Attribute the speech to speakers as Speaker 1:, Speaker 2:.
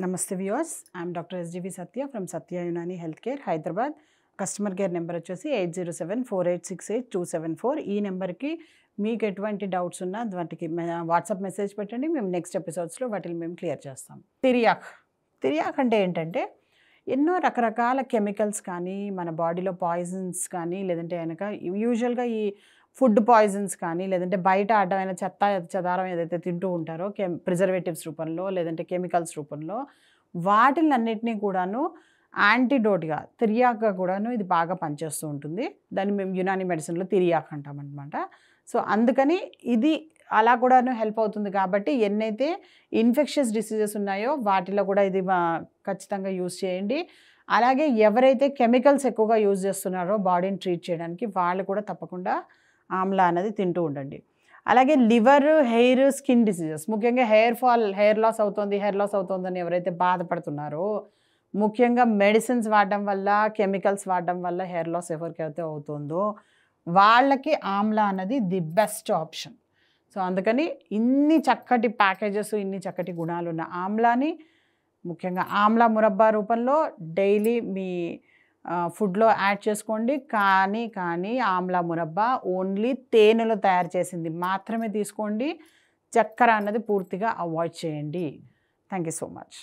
Speaker 1: నమస్తే viewers, I'm doctor SGV Satya from Satya Unani health care Hyderabad. Customer care number వచ్చేసి 8074868274. ఈ నెంబర్కి మీకు ఎటువంటి డౌట్స్ ఉన్నా వాటికి వాట్సాప్ మెసేజ్ పెట్టండి. మేము నెక్స్ట్ ఎపిసోడ్స్లో వాటిని మేము క్లియర్ చేస్తాం. తిరియాక్ అంటే ఏంటంటే ఎన్నో రకరకాల కెమికల్స్ కానీ మన బాడీలో పాయిజన్స్ కానీ లేదంటే కనుక యూజువల్గా ఈ ఫుడ్ పాయిజన్స్ కానీ లేదంటే బయట అడ్డమైన చెదారం ఏదైతే తింటూ ఉంటారో ప్రిజర్వేటివ్స్ రూపంలో లేదంటే కెమికల్స్ రూపంలో వాటిలన్నిటినీ కూడాను యాంటీడోట్గా తిరియాక్గా కూడాను ఇది బాగా పనిచేస్తూ ఉంటుంది. దాన్ని మేము యునాని మెడిసిన్లో తిరియాక్ అంటామన్నమాట. సో అందుకని ఇది అలా కూడాను హెల్ప్ అవుతుంది. కాబట్టి ఎన్నైతే ఇన్ఫెక్షస్ డిసీజెస్ ఉన్నాయో వాటిలో కూడా ఇది ఖచ్చితంగా యూజ్ చేయండి. అలాగే ఎవరైతే కెమికల్స్ ఎక్కువగా యూజ్ చేస్తున్నారో బాడీని ట్రీట్ చేయడానికి వాళ్ళు కూడా తప్పకుండా ఆమ్లా అనేది తింటూ ఉండండి. అలాగే లివర్, హెయిర్, స్కిన్ డిసీజెస్, ముఖ్యంగా హెయిర్ లాస్ అవుతుందని ఎవరైతే బాధపడుతున్నారో, ముఖ్యంగా మెడిసిన్స్ వాడడం వల్ల కెమికల్స్ వాడడం వల్ల హెయిర్ లాస్ ఎవరికైతే అవుతుందో వాళ్ళకి ఆమ్లా అనేది ది బెస్ట్ ఆప్షన్. సో అందుకని ఇన్ని చక్కటి ప్యాకేజెస్, ఇన్ని చక్కటి గుణాలు ఉన్న ఆమ్లాని ముఖ్యంగా ఆమ్లా మురబ్బా రూపంలో డైలీ మీ ఫుడ్లో యాడ్ చేసుకోండి. కానీ ఆమ్లా మురబ్బా ఓన్లీ తేనెలో తయారు చేసింది మాత్రమే తీసుకోండి. చక్కెర అన్నది పూర్తిగా అవాయిడ్ చేయండి. Thank you so much.